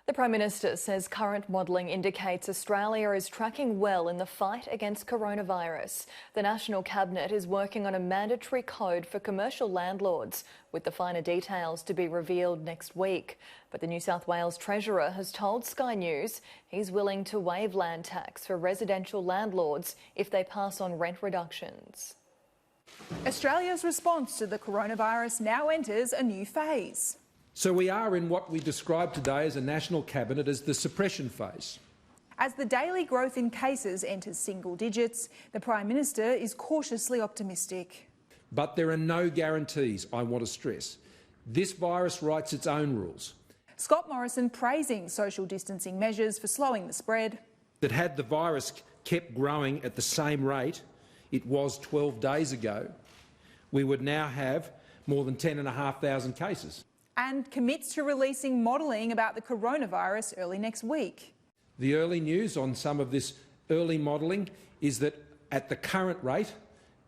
The Prime Minister says current modelling indicates Australia is tracking well in the fight against coronavirus. The National Cabinet is working on a mandatory code for commercial landlords, with the finer details to be revealed next week. But the New South Wales Treasurer has told Sky News he's willing to waive land tax for residential landlords if they pass on rent reductions. Australia's response to the coronavirus now enters a new phase. So we are in what we describe today as a National Cabinet as the suppression phase. As the daily growth in cases enters single digits, the Prime Minister is cautiously optimistic. But there are no guarantees, I want to stress. This virus writes its own rules. Scott Morrison praising social distancing measures for slowing the spread. That had the virus kept growing at the same rate it was 12 days ago, we would now have more than 10,500 cases. And commits to releasing modelling about the coronavirus early next week. The early news on some of this early modelling is that at the current rate,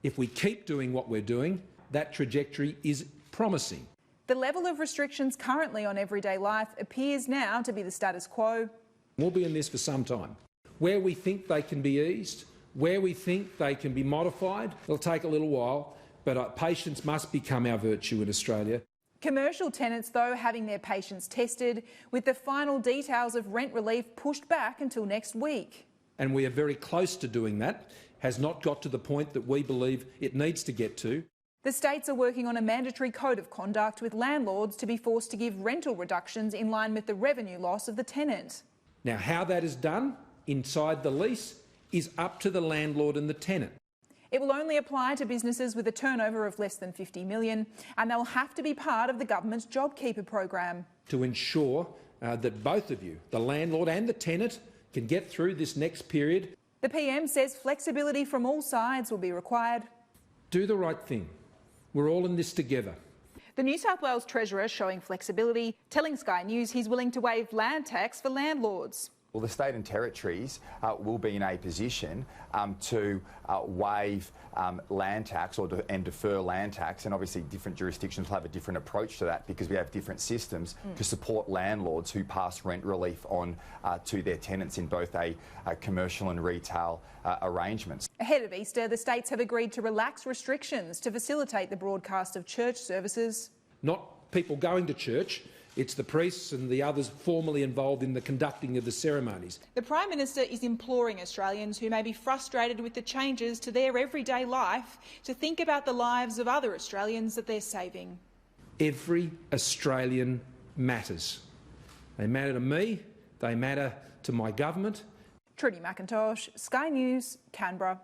if we keep doing what we're doing, that trajectory is promising. The level of restrictions currently on everyday life appears now to be the status quo. We'll be in this for some time. Where we think they can be eased, where we think they can be modified, it'll take a little while, but patience must become our virtue in Australia. Commercial tenants, though, having their patience tested, with the final details of rent relief pushed back until next week. And we are very close to doing that, has not got to the point that we believe it needs to get to. The states are working on a mandatory code of conduct with landlords to be forced to give rental reductions in line with the revenue loss of the tenant. Now, how that is done inside the lease is up to the landlord and the tenant. It will only apply to businesses with a turnover of less than $50 million, and they'll have to be part of the government's JobKeeper program. To ensure that both of you, the landlord and the tenant, can get through this next period. The PM says flexibility from all sides will be required. Do the right thing. We're all in this together. The New South Wales Treasurer showing flexibility, telling Sky News he's willing to waive land tax for landlords. Well, the state and territories will be in a position to waive land tax and defer land tax, and obviously different jurisdictions will have a different approach to that because we have different systems to support landlords who pass rent relief on to their tenants in both a commercial and retail arrangements. Ahead of Easter, the states have agreed to relax restrictions to facilitate the broadcast of church services. Not people going to church. It's the priests and the others formally involved in the conducting of the ceremonies. The Prime Minister is imploring Australians who may be frustrated with the changes to their everyday life to think about the lives of other Australians that they're saving. Every Australian matters. They matter to me, they matter to my government. Trudy McIntosh, Sky News, Canberra.